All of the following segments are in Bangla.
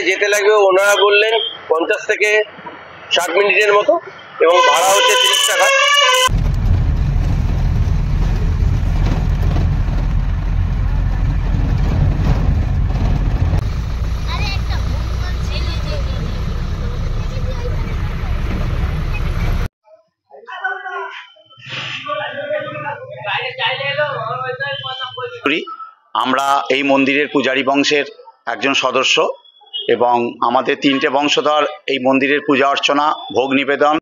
যেতে লাগবে ওনারা বললেন 50 থেকে 60 মিনিটের মতো এবং ভাড়া হচ্ছে 30 টাকা। আমরা এই মন্দিরের পূজারী বংশের একজন সদস্য এবং আমাদের 3টে বংশধর এই মন্দিরের পূজা অর্চনা ভোগ নিবেদন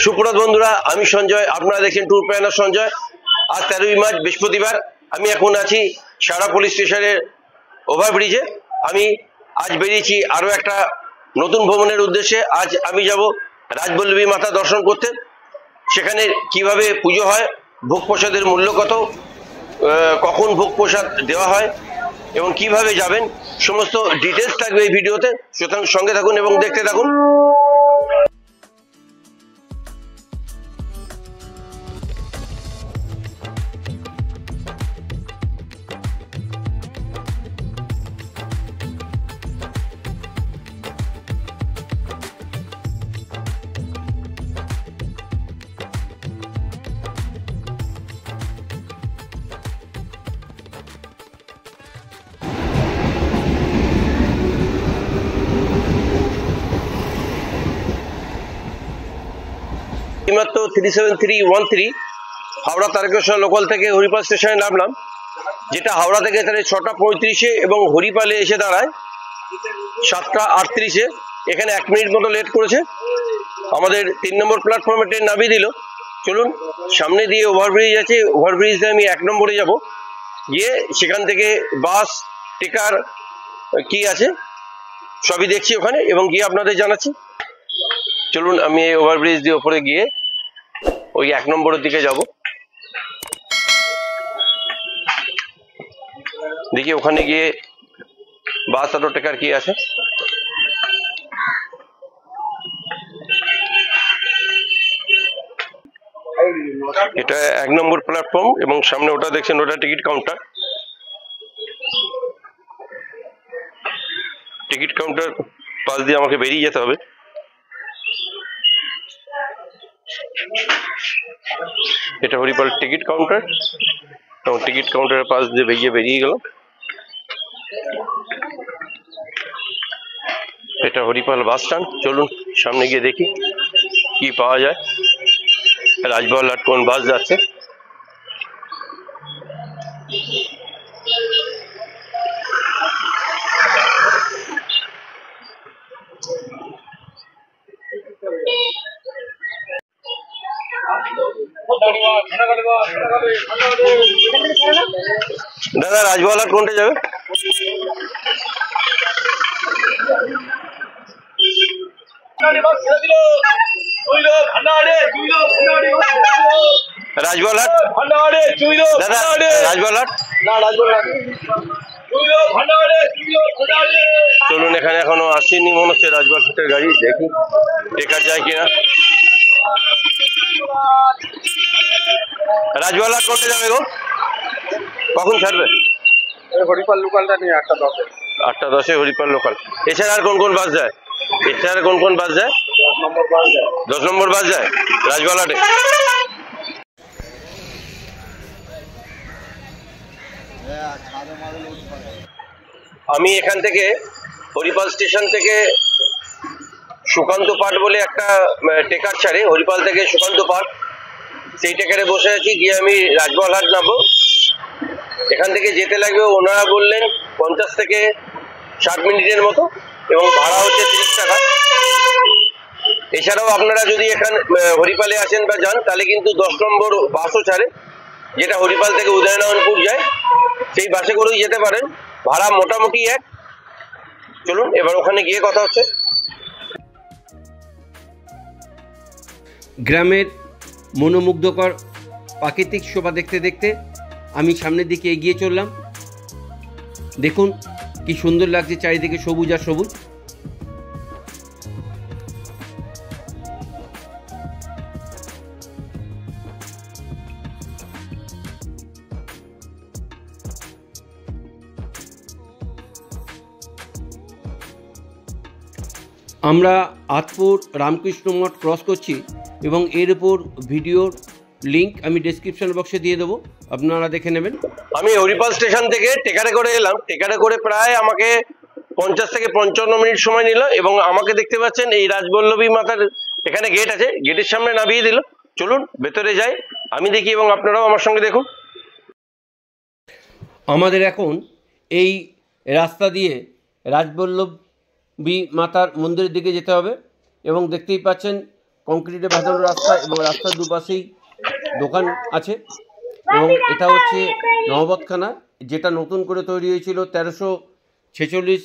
সুপ্রভাত বন্ধুরা, আমি সঞ্জয়, আপনারা দেখছেন ট্যুর প্ল্যানার সঞ্জয়। আজ 13ই মার্চ বৃহস্পতিবার। আমি এখন আছি সারা পুলিশ স্টেশনের ওভারব্রিজে। আমি আজ বেরিয়েছি আরও একটা নতুন ভ্রমণের উদ্দেশ্যে। আজ আমি যাব রাজবল্লভী মাতা দর্শন করতে। সেখানে কিভাবে পুজো হয়, ভোগ প্রসাদের মূল্য কত, কখন ভোগ প্রসাদ দেওয়া হয় এবং কিভাবে যাবেন, সমস্ত ডিটেলস থাকবে এই ভিডিওতে। সুতরাং সঙ্গে থাকুন এবং দেখতে থাকুন। মাত্র 37313 হাওড়া তারকেশ্বর লোকাল থেকে হরিপাল স্টেশনে নামলাম, যেটা হাওড়া থেকে এখানে 6টা 35-এ এবং হরিপালে এসে দাঁড়ায় 7টা 38-এ। এখানে 1 মিনিট মতো লেট করেছে। আমাদের 3 নম্বর প্ল্যাটফর্মে ট্রেন নামিয়ে দিল। চলুন, সামনে দিয়ে ওভারব্রিজ আছে, ওভারব্রিজ দিয়ে আমি 1 নম্বরে যাব, গিয়ে সেখান থেকে বাস টেকার কি আছে সবই দেখছি ওখানে এবং গিয়ে আপনাদের জানাচ্ছি। চলুন, আমি এই ওভারব্রিজ দিয়ে ওপরে গিয়ে ওই 1 নম্বরের দিকে যাব। দেখি ওখানে গিয়ে বাস অটো টেকার কি আছে। এটা 1 নম্বর প্ল্যাটফর্ম এবং সামনে ওটা দেখছেন, ওটা টিকিট কাউন্টার। টিকিট কাউন্টার পাশ দিয়ে আমাকে বেরিয়ে যেতে হবে। এটা হরিপাল টিকিট কাউন্টার এবং টিকিট কাউন্টারের পাশ দিয়ে বেরিয়ে গেল। এটা হরিপাল বাস স্ট্যান্ড। চলুন সামনে গিয়ে দেখি কি পাওয়া যায়। রাজবহরহাট কোন বাস যাচ্ছে। দাদা, রাজবহরহাট কোনটা যাবে? রাজবহরহাট দাদা, রাজবহরহাট না, রাজবহরহাট। চলুন, এখানে এখনো আসেনি মনে হচ্ছে রাজবহরহাটের গাড়ি, দেখি টেকার যায় কিনা। রাজবহরহাট কোনটা যাবে গো? কখন ছাড়বে? হরিপাল লোকালটা নিয়ে 8:10-এ। 8:10-এ হরিপাল লোকাল। এছাড়া আর কোন কোন বাস যায়? 10 নম্বর বাস যায়। 10 নম্বর বাস যায় রাজবহরহাটে। আমি এখান থেকে হরিপাল স্টেশন থেকে সুকান্ত পাঠ বলে একটা টেকার ছাড়ে, হরিপাল থেকে সুকান্ত পাঠ, সেই টেকারে বসে আছি। গিয়ে আমি রাজবহরহাট নামবো। এখান থেকে যেতে লাগবে ওনারা বললেন 50 থেকে 60 মিনিটের মতো এবং ভাড়া হচ্ছে 30 টাকা। এছাড়াও আপনারা যদি এখানে হরিপালে আসেন বা যান, তাহলে কিন্তু 10 নম্বর বাসও ছাড়ে, যেটা হরিপাল থেকে উদয়নারায়ণপুর যায়। সেই বাসে করেই যেতে পারেন। ভাড়া মোটামুটি এক। চলুন এবার ওখানে গিয়ে কথা হচ্ছে। গ্রামের মনোমুগ্ধকর প্রাকৃতিক শোভা দেখতে দেখতে আমি সামনের দিকে এগিয়ে চললাম। দেখুন কি সুন্দর লাগছে, চারিদিকে সবুজ আর সবুজ। আমরা আতপুর রামকৃষ্ণ মঠ ক্রস করছি এবং এর উপর ভিডিওর লিঙ্ক আমি ডেসক্রিপশন বক্সে দিয়ে দেবো, আপনারা দেখে নেবেন। আমি হরিপাল স্টেশন থেকে টেকারে করে এলাম। টেকারে করে প্রায় আমাকে 50 থেকে 55 মিনিট সময় নিল এবং আমাকে দেখতে পাচ্ছেন এই রাজবল্লভী মাতার এখানে গেট আছে, গেটের সামনে নামিয়ে দিল। চলুন ভেতরে যাই, আমি দেখি এবং আপনারাও আমার সঙ্গে দেখুন। আমাদের এখন এই রাস্তা দিয়ে রাজবল্লভী মাতার মন্দিরের দিকে যেতে হবে এবং দেখতেই পাচ্ছেন কংক্রিটে বাঁধানো রাস্তা এবং রাস্তার দুপাশেই দোকান আছে এবং এটা হচ্ছে নহবতখানা, যেটা নতুন করে তৈরি হয়েছিল 1346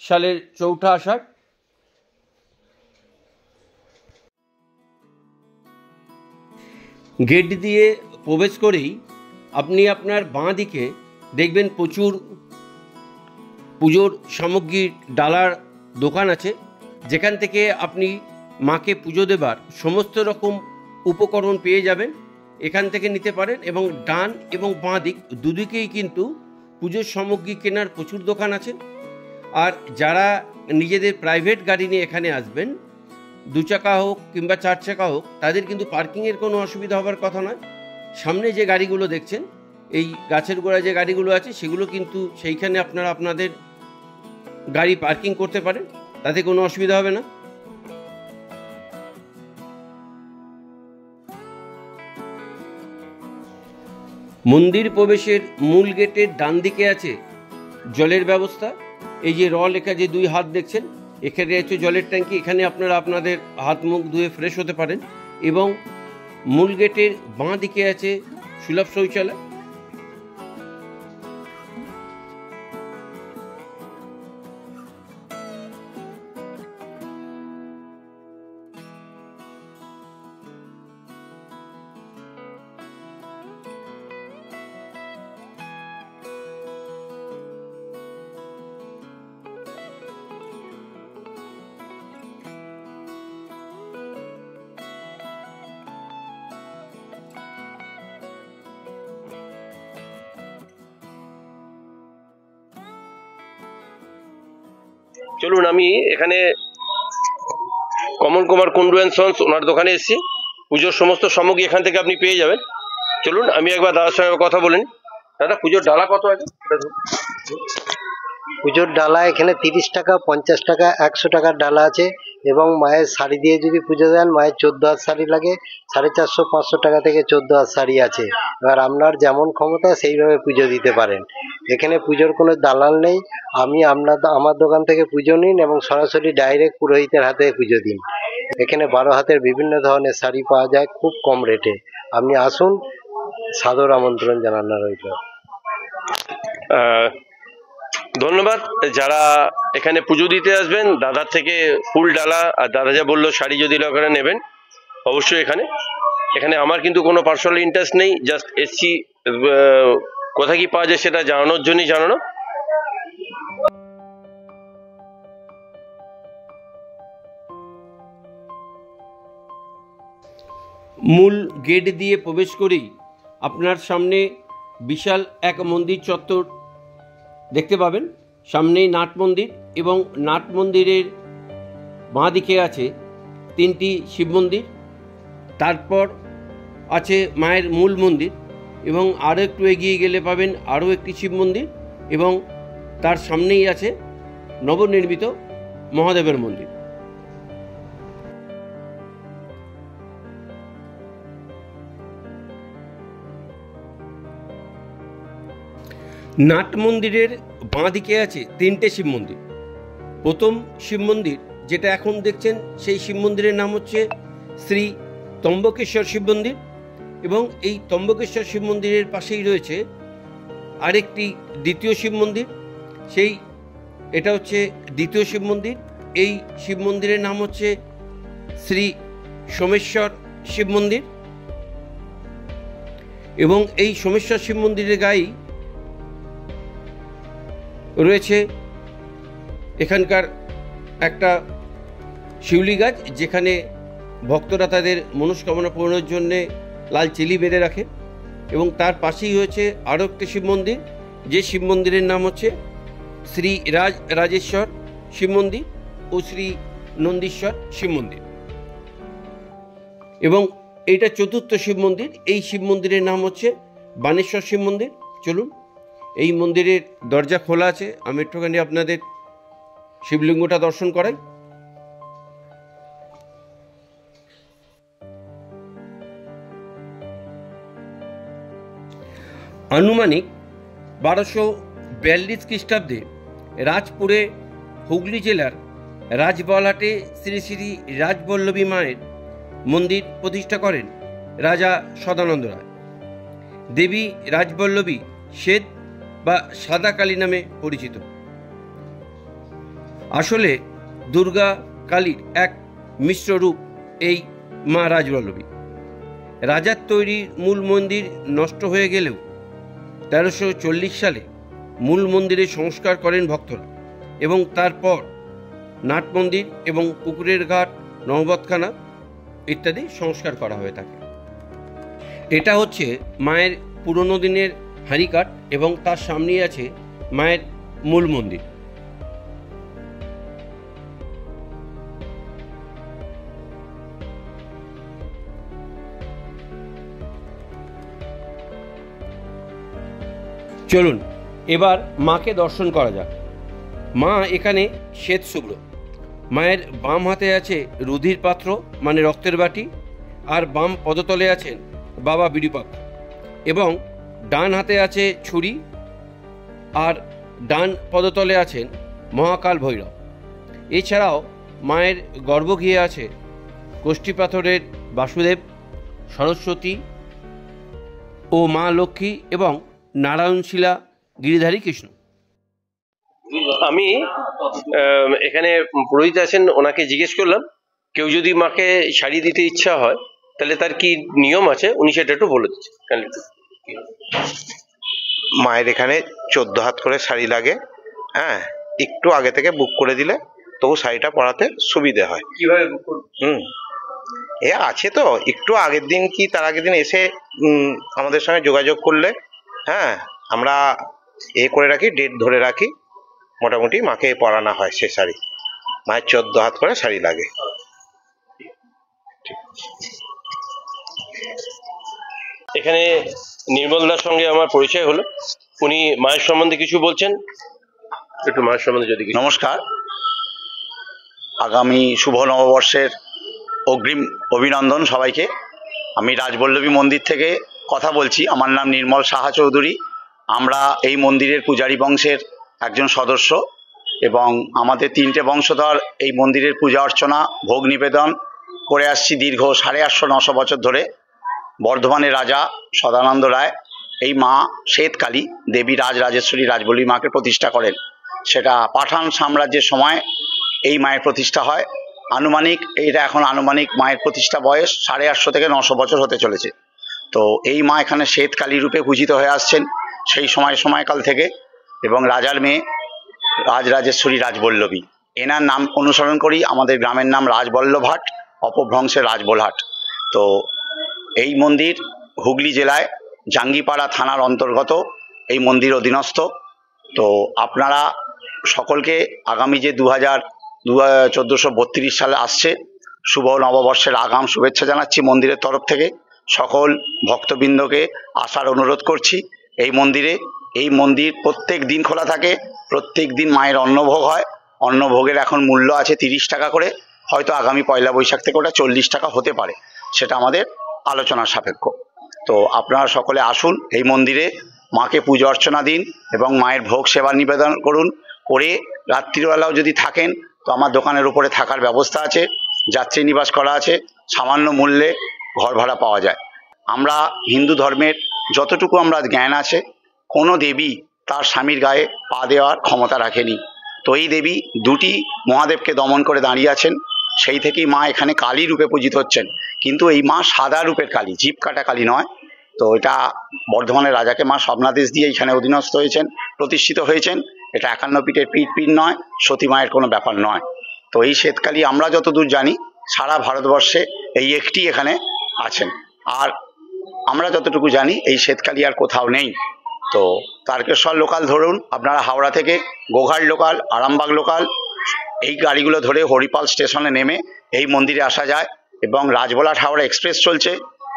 সালের 4 আষাঢ়। গেট দিয়ে প্রবেশ করেই আপনি আপনার বাঁ দিকে দেখবেন প্রচুর পুজোর সামগ্রীর ডালার দোকান আছে, যেখান থেকে আপনি মাকে পুজো দেবার সমস্ত রকম উপকরণ পেয়ে যাবেন, এখান থেকে নিতে পারেন। এবং ডান এবং বাঁ দিক দুদিকেই কিন্তু পুজোর সামগ্রী কেনার প্রচুর দোকান আছে। আর যারা নিজেদের প্রাইভেট গাড়ি নিয়ে এখানে আসবেন, 2 চাকা হোক কিংবা 4 চাকা হোক, তাদের কিন্তু পার্কিংয়ের কোনো অসুবিধা হবার কথা নয়। সামনে যে গাড়িগুলো দেখছেন, এই গাছের গোড়ায় যে গাড়িগুলো আছে, সেগুলো কিন্তু সেইখানে আপনারা আপনাদের গাড়ি পার্কিং করতে পারেন, তাতে কোনো অসুবিধা হবে না। মন্দির প্রবেশের মূল গেটের ডান দিকে আছে জলের ব্যবস্থা। এই যে লেখা যে 2 হাত দেখছেন, এখানে আছে জলের ট্যাঙ্কি, এখানে আপনারা আপনাদের হাত মুখ ধুয়ে ফ্রেশ হতে পারেন। এবং মূল গেটের বাঁ দিকে আছে সুলভ শৌচালয়। চলুন, আমি এখানে কমল কুমার কুন্ডু অ্যান্ড সন্স ওনার দোকানে এসেছি। পুজোর সমস্ত সামগ্রী এখান থেকে আপনি পেয়ে যাবেন। চলুন আমি একবার দাদার সঙ্গে কথা বলেন। দাদা, পুজোর ডালা কত আছে? পুজোর ডালা এখানে 30 টাকা, 50 টাকা, 100 টাকার ডালা আছে। এবং মায়ের শাড়ি দিয়ে যদি পুজো দেন, মায়ের 14 হাত শাড়ি লাগে, 450 500 টাকা থেকে 14 হাত শাড়ি আছে। এবার আপনার যেমন ক্ষমতা সেইভাবে পুজো দিতে পারেন। এখানে পুজোর কোনো দালাল নেই। আমার দোকান থেকে পুজো নিন এবং সরাসরি ডাইরেক্ট পুরোহিতের হাতে পুজো দিন। এখানে 12 হাতের বিভিন্ন ধরনের শাড়ি পাওয়া যায় খুব কম রেটে। আপনি আসুন, সাদর আমন্ত্রণ জানানো রইল। ধন্যবাদ। যারা এখানে পুজো দিতে আসবেন, দাদার থেকে ফুল ডালা আর দাদা যা বললো শাড়ি যদি লোকেরা নেবেন, অবশ্যই এখানে আমার কিন্তু কোনো পার্সোনাল ইন্টারেস্ট নেই, জাস্ট এসছি কোথায় কি পাওয়া যায় সেটা জানানোর জন্যই জানানো। মূল গেট দিয়ে প্রবেশ করেই আপনার সামনে বিশাল এক মন্দির চত্বর দেখতে পাবেন। সামনেই নাট মন্দির এবং নাট মন্দিরের বাঁ দিকে আছে 3টি শিব মন্দির, তারপর আছে মায়ের মূল মন্দির এবং আরও একটু এগিয়ে গেলে পাবেন আরও একটি শিব মন্দির এবং তার সামনেই আছে নবনির্মিত মহাদেবের মন্দির। নাট মন্দিরের বাঁ দিকে আছে 3টে শিব মন্দির। প্রথম শিব মন্দির যেটা এখন দেখছেন, সেই শিব মন্দিরের নাম হচ্ছে শ্রী ত্রম্বকেশ্বর শিব মন্দির এবং এই ত্রম্বকেশ্বর শিব মন্দিরের পাশেই রয়েছে আরেকটি দ্বিতীয় শিব মন্দির। সেই এটা হচ্ছে দ্বিতীয় শিব মন্দির। এই শিব মন্দিরের নাম হচ্ছে শ্রী সোমেশ্বর শিব মন্দির এবং এই সোমেশ্বর শিব মন্দিরের গায়েই রয়েছে এখানকার একটা শিউলি গাছ, যেখানে ভক্তরা তাদের মনস্কামনা পূরণের জন্যে লাল চিলি বেঁধে রাখে। এবং তার পাশেই হয়েছে আরও একটি শিব মন্দির, যে শিব মন্দিরের নাম হচ্ছে শ্রী রাজেশ্বর শিব মন্দির ও শ্রী নন্দীশ্বর শিব মন্দির। এবং এইটা চতুর্থ শিব মন্দির। এই শিব মন্দিরের নাম হচ্ছে বানেশ্বর শিব মন্দির। চলুন, এই মন্দিরের দরজা খোলা আছে, আমি একটুখানি আপনাদের শিবলিঙ্গটা দর্শন করাই। আনুমানিক 1242 খ্রিস্টাব্দে রাজপুরে হুগলি জেলার রাজবলহাটে শ্রী শ্রী রাজবল্লভী মায়ের মন্দির প্রতিষ্ঠা করেন রাজা সদানন্দ রায়। দেবী রাজবল্লভী শ্বেত বা সাদা কালী নামে পরিচিত। আসলে দুর্গা কালীর এক মিশ্র রূপ এই মা রাজবল্লভী। রাজার তৈরি মূল মন্দির নষ্ট হয়ে গেলেও 1340 সালে মূল মন্দিরে সংস্কার করেন ভক্তরা এবং তারপর নাট মন্দির এবং পুকুরের ঘাট, নহবতখানা ইত্যাদি সংস্কার করা হয়ে থাকে। এটা হচ্ছে মায়ের পুরনো দিনের হাঁড়িকাঠ এবং তার সামনেই আছে মায়ের মূল মন্দির। চলুন এবার মাকে দর্শন করা যাক। মা এখানে শ্বেত শুভ্র। মায়ের বাম হাতে আছে রুধির পাত্র মানে রক্তের বাটি, আর বাম পদতলে আছেন বাবা বিরূপাক্ষ, এবং ডান হাতে আছে ছুরি, আর ডান পদতলে আছেন মহাকাল ভৈরব। এছাড়াও মায়ের গর্ভগৃহে আছে কোষ্ঠী পাথরের বাসুদেব, সরস্বতী ও মা লক্ষ্মী এবং নারায়ণশিলা গিরিধারী কৃষ্ণ। আমি এখানে পুরোহিত আছেন, ওনাকে জিজ্ঞেস করলাম কেউ যদি মাকে শাড়ি দিতে ইচ্ছা হয় তাহলে তার কি নিয়ম আছে, উনি সেটা একটু বলে দিচ্ছেন। মায়ের এখানে 14 হাত করে শাড়ি লাগে। হ্যাঁ, একটু আগে থেকে বুক করে দিলে তবু শাড়িটা পরাতে সুবিধে হয়। কিভাবে বুক করব? এ আছে তো, একটু আগের দিন কি তার আগের দিন এসে আমাদের সঙ্গে যোগাযোগ করলে হ্যাঁ আমরা করে রাখি, ডেট ধরে রাখি, মোটামুটি মাকে পরানো হয় সে শাড়ি। মায়ের 14 হাত করে শাড়ি লাগে। এখানে নির্মলদার সঙ্গে আমার পরিচয় হলো, উনি মায়ের সম্বন্ধে কিছু বলছেন। একটু মায়ের সম্বন্ধে যদি। নমস্কার, আগামী শুভ নববর্ষের অগ্রিম অভিনন্দন সবাইকে। আমি রাজবল্লভী মন্দির থেকে কথা বলছি। আমার নাম নির্মল সাহা চৌধুরী। আমরা এই মন্দিরের পূজারী বংশের একজন সদস্য এবং আমাদের 3টে বংশধর এই মন্দিরের পূজা অর্চনা ভোগ নিবেদন করে আসছি দীর্ঘ 850-900 বছর ধরে। বর্ধমানের রাজা সদানন্দ রায় এই মা শ্বেতকালী দেবী রাজরাজেশ্বরী রাজবল্লভী মাকে প্রতিষ্ঠা করেন। সেটা পাঠান সাম্রাজ্যের সময় এই মায়ের প্রতিষ্ঠা হয়। এটা এখন আনুমানিক মায়ের প্রতিষ্ঠা বয়স 850 থেকে 900 বছর হতে চলেছে। তো এই মা এখানে শ্বেতকালী রূপে পূজিত হয়ে আসছেন সেই সময়কাল থেকে, এবং রাজার মেয়ে রাজরাজেশ্বরী রাজবল্লভী, এনার নাম অনুসরণ করি আমাদের গ্রামের নাম রাজবল্লভহাট, অপভ্রংশের রাজবলহাট। তো এই মন্দির হুগলি জেলায় জাঙ্গিপাড়া থানার অন্তর্গত এই মন্দির অধীনস্থ। তো আপনারা সকলকে আগামী যে 1432 সালে আসছে শুভ নববর্ষের আগাম শুভেচ্ছা জানাচ্ছি মন্দিরের তরফ থেকে। সকল ভক্তবৃন্দকে আসার অনুরোধ করছি এই মন্দিরে। এই মন্দির প্রত্যেক দিন খোলা থাকে, প্রত্যেক দিন মায়ের অন্নভোগ হয়। অন্নভোগের এখন মূল্য আছে 30 টাকা করে, হয়তো আগামী 1 বৈশাখ থেকে ওটা 40 টাকা হতে পারে, সেটা আমাদের আলোচনার সাপেক্ষ। তো আপনারা সকলে আসুন এই মন্দিরে, মাকে পুজো অর্চনা দিন এবং মায়ের ভোগ সেবা নিবেদন করুন। করে রাত্রিবেলাও যদি থাকেন তো আমার দোকানের উপরে থাকার ব্যবস্থা আছে, যাত্রী নিবাস করা আছে, সামান্য মূল্যে ঘর ভাড়া পাওয়া যায়। আমরা হিন্দু ধর্মের যতটুকু আমরা জ্ঞান আছে, কোনো দেবী তার স্বামীর গায়ে পা দেওয়ার ক্ষমতা রাখেনি। তো এই দেবী দুটি মহাদেবকে দমন করে দাঁড়িয়ে আছেন, সেই থেকেই মা এখানে কালী রূপে পূজিত হচ্ছেন। কিন্তু এই মা সাদা রূপের কালী, জিভ কাটা কালী নয়। তো এটা বর্ধমানের রাজাকে মা স্বপ্নাদেশ দিয়ে এখানে অধীনস্থ হয়েছেন, প্রতিষ্ঠিত হয়েছেন। এটা 51 পীঠের পীঠ নয়, সতী মায়ের কোনো ব্যাপার নয়। তো এই শ্বেতকালী আমরা যতদূর জানি সারা ভারতবর্ষে এই একটি এখানে আছেন। আর আমরা যতটুকু জানি এই শ্বেতকালী আর কোথাও নেই। তো তারকেশ্বর লোকাল ধরুন, আপনারা হাওড়া থেকে গোঘাট লোকাল, আরামবাগ লোকাল এই গাড়িগুলো ধরে হরিপাল স্টেশনে নেমে এই মন্দিরে আসা যায়। এবং রাজবলাট হাওড়া এক্সপ্রেস চলছে,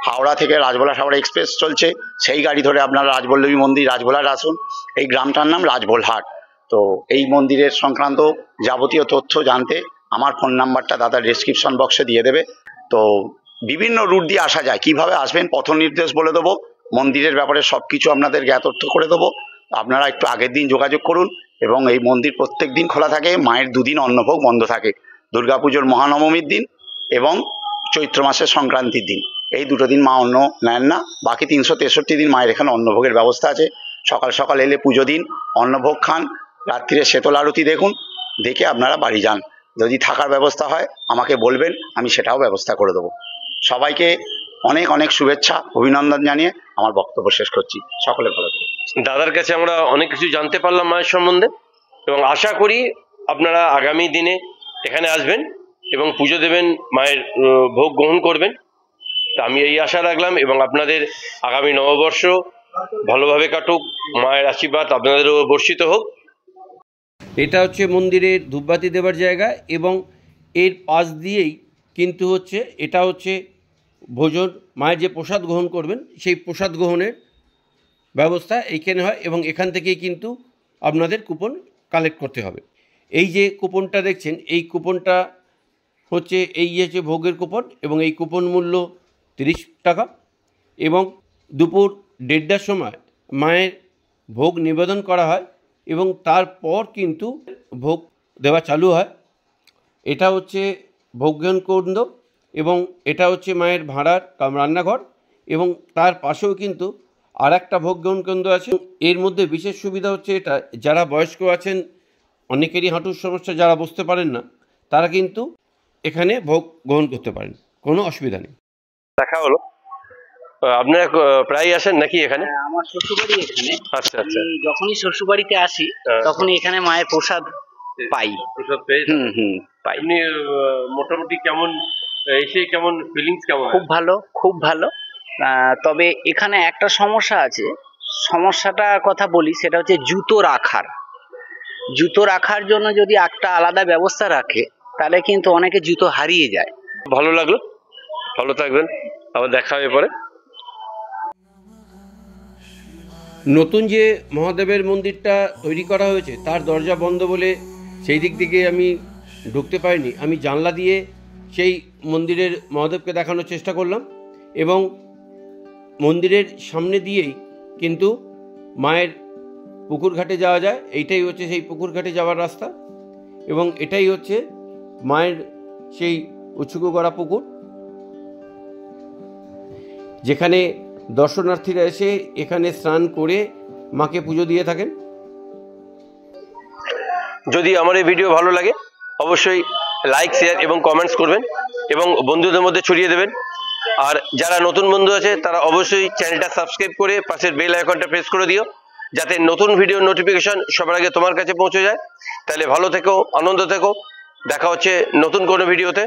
হাওড়া থেকে রাজবলাট হাওড়া এক্সপ্রেস চলছে, সেই গাড়ি ধরে আপনারা রাজবল্লভী মন্দির রাজবলাট আসুন। এই গ্রামটার নাম রাজবলহাট। তো এই মন্দিরের সংক্রান্ত যাবতীয় তথ্য জানতে আমার ফোন নাম্বারটা দাদা ডেসক্রিপশন বক্সে দিয়ে দেবে। তো বিভিন্ন রুট দিয়ে আসা যায়, কিভাবে আসবেন পথ নির্দেশ বলে দেবো, মন্দিরের ব্যাপারে সব কিছু আপনাদের জ্ঞাতর্থ করে দেবো। আপনারা একটু আগের দিন যোগাযোগ করুন। এবং এই মন্দির প্রত্যেক দিন খোলা থাকে, মায়ের 2 দিন অন্নভোগ বন্ধ থাকে, দুর্গাপুজোর মহানবমীর দিন এবং চৈত্র মাসের সংক্রান্তির দিন। এই 2 দিন মা অন্ন নেন না, বাকি 363 দিন মায়ের এখানে অন্নভোগের ব্যবস্থা আছে। সকাল সকাল এলে পুজো দিন, অন্নভোগ খান, রাত্রিরে শীতল আরতি দেখুন, দেখে আপনারা বাড়ি যান। যদি থাকার ব্যবস্থা হয় আমাকে বলবেন, আমি সেটাও ব্যবস্থা করে দেবো। সবাইকে অনেক অনেক শুভেচ্ছা, অভিনন্দন জানিয়ে আমার বক্তব্য শেষ করছি। সকলে ভালো থাকুন। দাদার কাছে আমরা অনেক কিছু জানতে পারলাম মায়ের সম্বন্ধে, এবং আশা করি আপনারা আগামী দিনে এখানে আসবেন এবং পুজো দেবেন, মায়ের ভোগ গ্রহণ করবেন। তা আমি এই আশা রাখলাম, এবং আপনাদের আগামী নববর্ষ ভালোভাবে কাটুক, মায়ের আশীর্বাদ আপনাদেরও বর্ষিত হোক। এটা হচ্ছে মন্দিরের ধূপবাতি দেবার জায়গা, এবং এর পাশ দিয়েই কিন্তু হচ্ছে এটা হচ্ছে ভোজন, মায়ের যে প্রসাদ গ্রহণ করবেন সেই প্রসাদ গ্রহণের ব্যবস্থা এইখানে হয়, এবং এখান থেকেই কিন্তু আপনাদের কুপন কালেক্ট করতে হবে। এই যে কুপনটা দেখছেন, এই কুপনটা হচ্ছে হচ্ছে ভোগের কুপন, এবং এই কুপন মূল্য 30 টাকা। এবং দুপুর 1:30টার সময় মায়ের ভোগ নিবেদন করা হয়, এবং তারপর কিন্তু ভোগ দেওয়া চালু হয়। এটা হচ্ছে ভোগ্যন কুণ্ড, এবং এটা হচ্ছে মায়ের ভাঁড়ার রান্নাঘর, এবং তার পাশেও কিন্তু আর একটা ভোগ গ্রহণ কেন্দ্র আছে। এর মধ্যে বিশেষ সুবিধা হচ্ছে এটা, যারা বয়স্ক আছেন, অনেকেরই হাঁটুর সমস্যা, যারা বসতে পারেন না, তারা কিন্তু এখানে ভোগ গ্রহণ করতে পারেন, কোনো অসুবিধা নেই। দেখা হলো, আপনারা প্রায় আসেন নাকি এখানে? আমার শ্বশুরবাড়ি এখানে। আচ্ছা আচ্ছা। আমি যখনই শ্বশুরবাড়িতে আসি তখনই এখানে মায়ের প্রসাদ পাই। প্রসাদ পেয়ে পাই। এমনি মোটামুটি কেমন এসে কেমন ফিলিংস কেমন? খুব ভালো, খুব ভালো। তবে এখানে একটা সমস্যা আছে, সমস্যাটার কথা বলি, সেটা হচ্ছে জুতো রাখার জন্য যদি একটা আলাদা ব্যবস্থা রাখে তাহলে কিন্তু অনেকে জুতো হারিয়ে যায়। ভালো লাগলো, ভালো থাকবেন, আবার দেখা হবে পরে। নতুন যে মহাদেবের মন্দিরটা তৈরি করা হয়েছে তার দরজা বন্ধ বলে সেই দিক থেকে আমি ঢুকতে পারিনি। আমি জানলা দিয়ে সেই মন্দিরের মহাদেবকে দেখানোর চেষ্টা করলাম, এবং মন্দিরের সামনে দিয়েই কিন্তু মায়ের পুকুর ঘাটে যাওয়া যায়। এইটাই হচ্ছে সেই পুকুর ঘাটে যাওয়ার রাস্তা, এবং এটাই হচ্ছে মায়ের সেই উৎসুক করা পুকুর, যেখানে দর্শনার্থীরা এসে এখানে স্নান করে মাকে পুজো দিয়ে থাকেন। যদি আমার এই ভিডিও ভালো লাগে অবশ্যই লাইক, শেয়ার এবং কমেন্টস করবেন, এবং বন্ধুদের মধ্যে ছড়িয়ে দেবেন। আর যারা নতুন বন্ধু আছে তারা অবশ্যই চ্যানেলটা সাবস্ক্রাইব করে পাশের বেল আইকনটা প্রেস করে দিও, যাতে নতুন ভিডিও নোটিফিকেশন সবার আগে তোমার কাছে পৌঁছে যায়। তাহলে ভালো থেকো, আনন্দ থেকো, দেখা হচ্ছে নতুন কোনো ভিডিওতে।